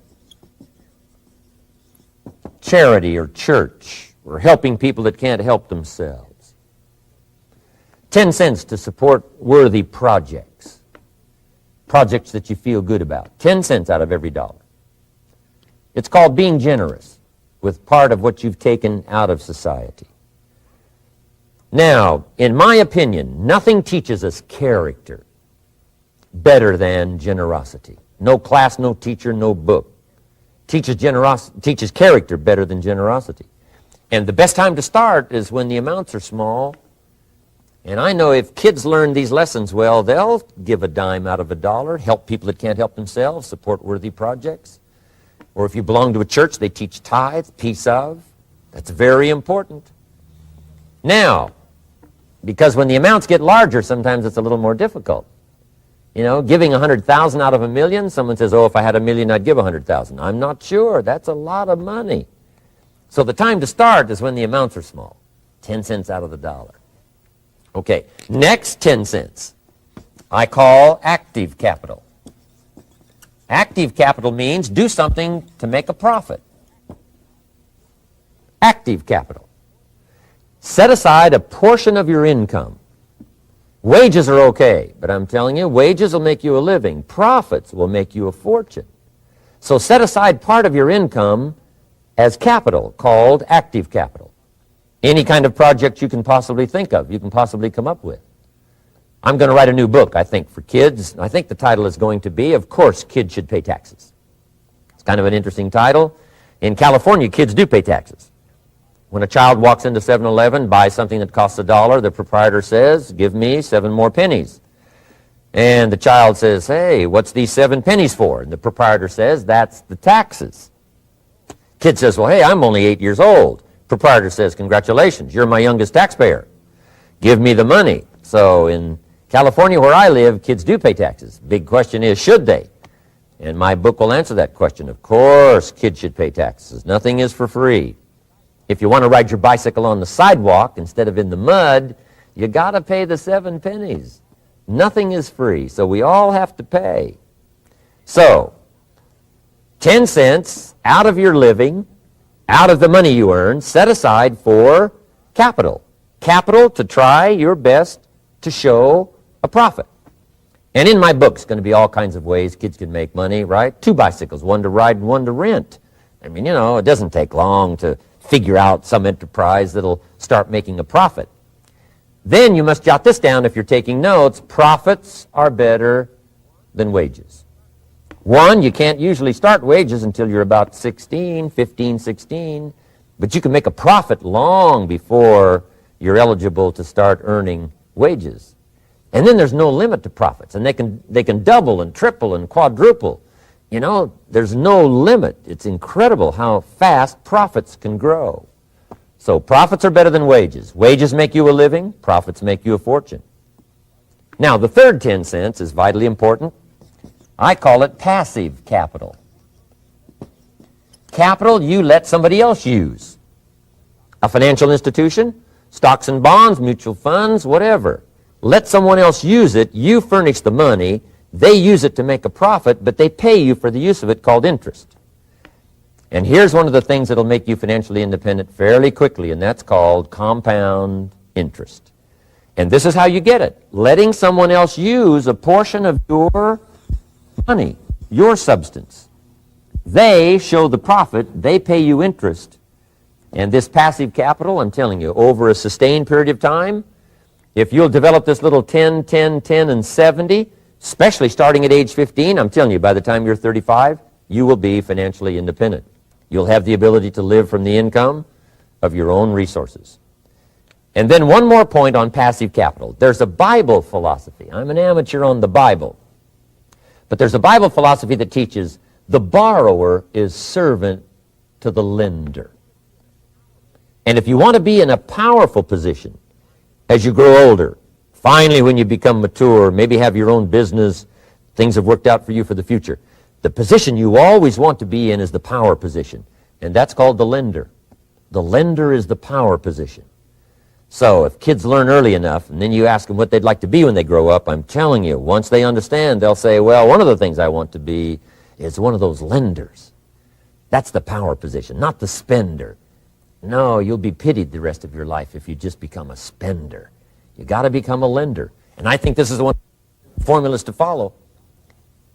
Charity or church, or helping people that can't help themselves. 10 cents to support worthy projects. Projects that you feel good about. 10 cents out of every dollar. It's called being generous with part of what you've taken out of society. Now, in my opinion, nothing teaches us character better than generosity. No class, no teacher, no book teaches character better than generosity. And the best time to start is when the amounts are small And I know if kids learn these lessons well, they'll give a dime out of a dollar, help people that can't help themselves, support worthy projects. Or if you belong to a church, they teach tithe, piece of. That's very important. Now, because when the amounts get larger, sometimes it's a little more difficult. You know, giving 100,000 out of a million, someone says, oh, if I had a million, I'd give 100,000. I'm not sure. That's a lot of money. So the time to start is when the amounts are small, 10 cents out of the dollar. Okay, next 10 cents I call active capital. Active capital means do something to make a profit. Active capital. Set aside a portion of your income. Wages are okay, but I'm telling you, wages will make you a living. Profits will make you a fortune. So set aside part of your income as capital, called active capital. Any kind of project you can possibly think of, you can possibly come up with. I'm going to write a new book, I think, for kids. I think the title is going to be, Of Course, Kids Should Pay Taxes. It's kind of an interesting title. In California, kids do pay taxes. When a child walks into 7-Eleven, buys something that costs $1, the proprietor says, give me 7 more pennies. And the child says, hey, what's these 7 pennies for? And the proprietor says, that's the taxes. Kid says, well, hey, I'm only 8 years old. Proprietor says, congratulations, you're my youngest taxpayer. Give me the money. So in California, where I live, kids do pay taxes. Big question is, should they? And my book will answer that question. Of course, kids should pay taxes. Nothing is for free. If you want to ride your bicycle on the sidewalk instead of in the mud, you got to pay the 7 pennies. Nothing is free, so we all have to pay. So, 10 cents out of your living, out of the money you earn, set aside for capital. Capital to try your best to show a profit. And in my book, it's going to be all kinds of ways kids can make money, right? 2 bicycles, one to ride and one to rent. I mean, you know, it doesn't take long to figure out some enterprise that'll start making a profit. Then you must jot this down if you're taking notes. Profits are better than wages. 1, you can't usually start wages until you're about 16, 15, 16, but you can make a profit long before you're eligible to start earning wages. And then there's no limit to profits, and they can double and triple and quadruple. You know, there's no limit. It's incredible how fast profits can grow. So profits are better than wages. Wages make you a living. Profits make you a fortune. Now, the third 10 cents is vitally important. I call it passive capital. Capital you let somebody else use. A financial institution, stocks and bonds, mutual funds, whatever. Let someone else use it. You furnish the money. They use it to make a profit, but they pay you for the use of it, called interest. And here's one of the things that'll make you financially independent fairly quickly, and that's called compound interest. And this is how you get it. Letting someone else use a portion of your money, your substance. They show the profit, they pay you interest. And this passive capital, I'm telling you, over a sustained period of time, if you'll develop this little 10, 10, 10, and 70, especially starting at age 15, I'm telling you, by the time you're 35, you will be financially independent. You'll have the ability to live from the income of your own resources. And then one more point on passive capital. There's a Bible philosophy. I'm an amateur on the Bible. But there's a Bible philosophy that teaches the borrower is servant to the lender. And if you want to be in a powerful position as you grow older, finally when you become mature, maybe have your own business, things have worked out for you for the future, the position you always want to be in is the power position, and that's called the lender. The lender is the power position. So if kids learn early enough, and then you ask them what they'd like to be when they grow up, I'm telling you, once they understand, they'll say, well, one of the things I want to be is one of those lenders. That's the power position, not the spender. No, you'll be pitied the rest of your life if you just become a spender. You got to become a lender. And I think this is the one formulas to follow.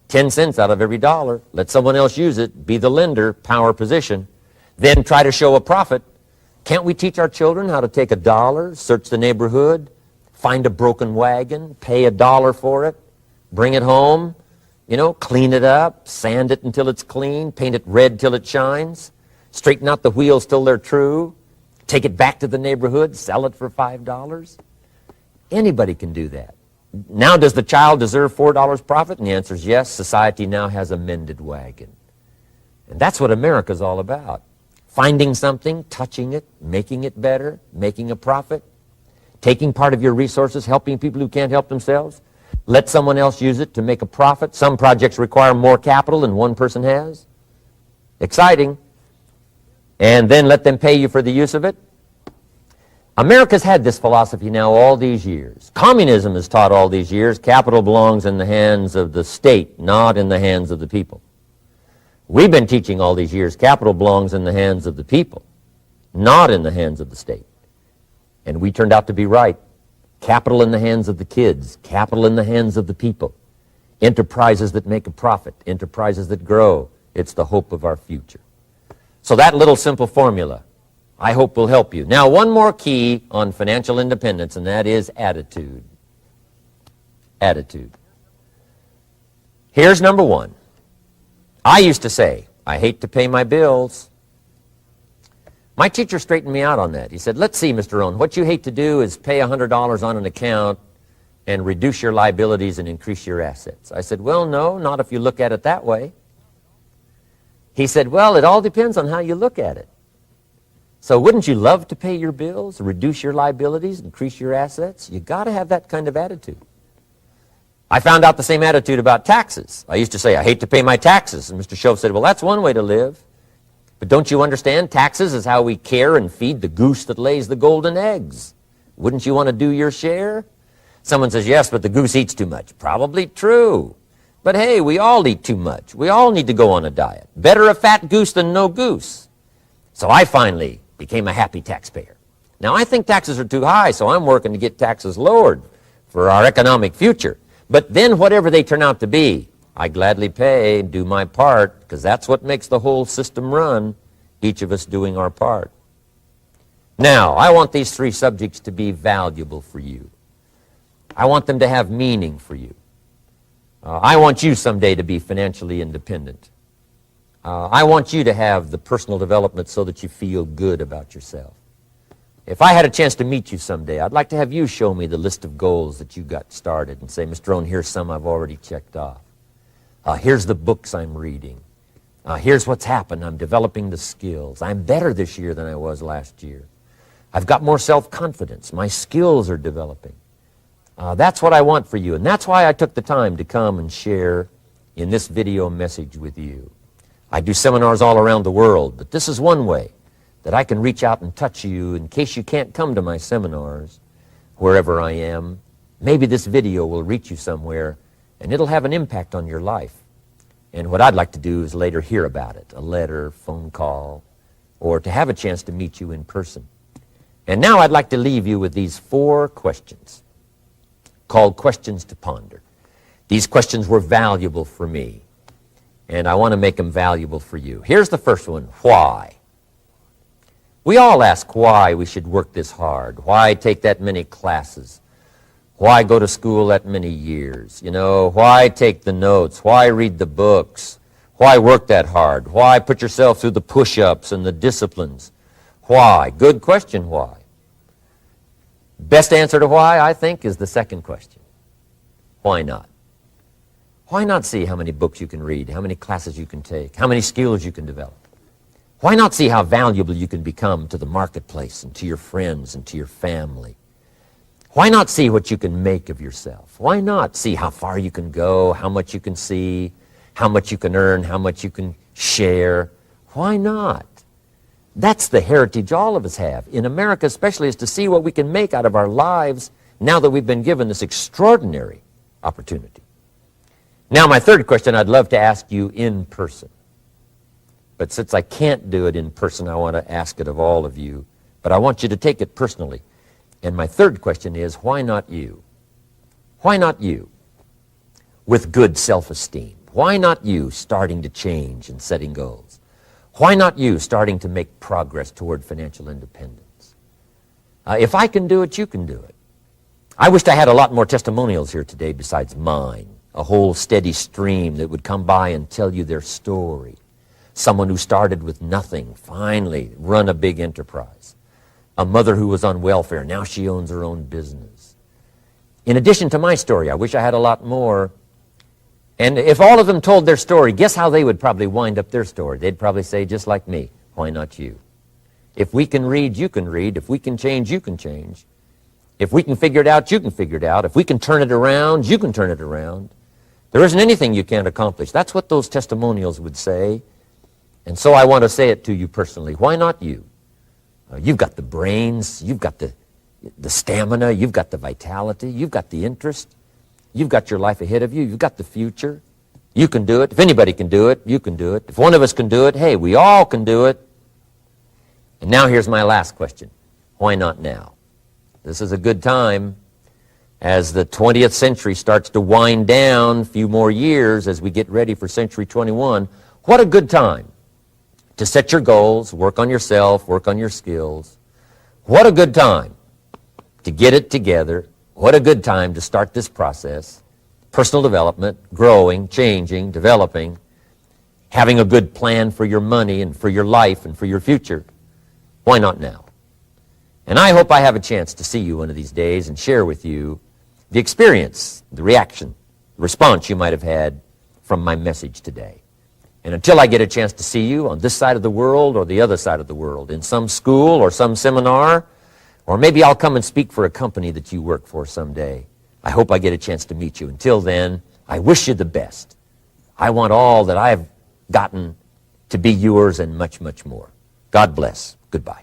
10 cents out of every dollar. Let someone else use it. Be the lender, power position. Then try to show a profit. Can't we teach our children how to take $1, search the neighborhood, find a broken wagon, pay $1 for it, bring it home, you know, clean it up, sand it until it's clean, paint it red till it shines, straighten out the wheels till they're true, take it back to the neighborhood, sell it for $5? Anybody can do that. Now, does the child deserve $4 profit? And the answer is yes. Society now has a mended wagon. And that's what America's all about. Finding something, touching it, making it better, making a profit, taking part of your resources, helping people who can't help themselves. Let someone else use it to make a profit. Some projects require more capital than one person has. Exciting. And then let them pay you for the use of it. America's had this philosophy now all these years. Communism has taught all these years capital belongs in the hands of the state, not in the hands of the people. We've been teaching all these years capital belongs in the hands of the people, not in the hands of the state. And we turned out to be right. Capital in the hands of the kids, capital in the hands of the people. Enterprises that make a profit, enterprises that grow. It's the hope of our future. So that little simple formula, I hope, will help you. Now, one more key on financial independence, and that is attitude. Attitude. Here's number one. I used to say, I hate to pay my bills. My teacher straightened me out on that. He said, let's see, Mr. Rohn, what you hate to do is pay $100 on an account and reduce your liabilities and increase your assets. I said, well, no, not if you look at it that way. He said, well, it all depends on how you look at it. So wouldn't you love to pay your bills, reduce your liabilities, increase your assets? You got to have that kind of attitude. I found out the same attitude about taxes. I used to say, I hate to pay my taxes. And Mr. Shove said, well, that's one way to live. But don't you understand? Taxes is how we care and feed the goose that lays the golden eggs. Wouldn't you want to do your share? Someone says, yes, but the goose eats too much. Probably true. But hey, we all eat too much. We all need to go on a diet. Better a fat goose than no goose. So I finally became a happy taxpayer. Now, I think taxes are too high, so I'm working to get taxes lowered for our economic future. But then whatever they turn out to be, I gladly pay and do my part, because that's what makes the whole system run, each of us doing our part. Now, I want these three subjects to be valuable for you. I want them to have meaning for you. I want you someday to be financially independent. I want you to have the personal development so that you feel good about yourself. If I had a chance to meet you someday, I'd like to have you show me the list of goals that you got started and say, Mr. Rohn, here's some I've already checked off. Here's the books I'm reading. Here's what's happened. I'm developing the skills. I'm better this year than I was last year. I've got more self-confidence. My skills are developing. That's what I want for you, and that's why I took the time to come and share in this video message with you. I do seminars all around the world, but this is one way that I can reach out and touch you in case you can't come to my seminars, wherever I am. Maybe this video will reach you somewhere, and it'll have an impact on your life. And what I'd like to do is later hear about it, a letter, phone call, or to have a chance to meet you in person. And now I'd like to leave you with these 4 questions called questions to ponder. These questions were valuable for me, and I want to make them valuable for you. Here's the first one, why? We all ask why we should work this hard, why take that many classes, why go to school that many years, why take the notes, why read the books, why work that hard, why put yourself through the push-ups and the disciplines, why? Good question, why? Best answer to why, I think, is the second question. Why not? Why not see how many books you can read, how many classes you can take, how many skills you can develop? Why not see how valuable you can become to the marketplace and to your friends and to your family? Why not see what you can make of yourself? Why not see how far you can go, how much you can see, how much you can earn, how much you can share? Why not? That's the heritage all of us have, in America especially, is to see what we can make out of our lives now that we've been given this extraordinary opportunity. Now, my third question I'd love to ask you in person. But since I can't do it in person, I want to ask it of all of you. But I want you to take it personally. And my third question is, why not you? Why not you? With good self-esteem. Why not you starting to change and setting goals? Why not you starting to make progress toward financial independence? If I can do it, you can do it. I wished I had a lot more testimonials here today besides mine. A whole steady stream that would come by and tell you their story. Someone who started with nothing, finally run a big enterprise. A mother who was on welfare, now she owns her own business. in addition to my story. I wish I had a lot more. And if all of them told their story, guess how they would probably wind up their story? They'd probably say, just like me, why not you? If we can read, you can read. If we can change, you can change. If we can figure it out, you can figure it out. If we can turn it around, you can turn it around. There isn't anything you can't accomplish. That's what those testimonials would say. And so I want to say it to you personally. Why not you? You've got the brains. You've got the stamina. You've got the vitality. You've got the interest. You've got your life ahead of you. You've got the future. You can do it. If anybody can do it, you can do it. If one of us can do it, hey, we all can do it. And now here's my last question. Why not now? This is a good time as the 20th century starts to wind down, a few more years as we get ready for century 21. What a good time to set your goals, work on yourself, work on your skills. What a good time to get it together. What a good time to start this process. Personal development, growing, changing, developing, having a good plan for your money and for your life and for your future. Why not now? And I hope I have a chance to see you one of these days and share with you the experience, the reaction, the response you might have had from my message today. And until I get a chance to see you on this side of the world or the other side of the world, in some school or some seminar, or maybe I'll come and speak for a company that you work for someday, I hope I get a chance to meet you. Until then, I wish you the best. I want all that I've gotten to be yours and much, much more. God bless. Goodbye.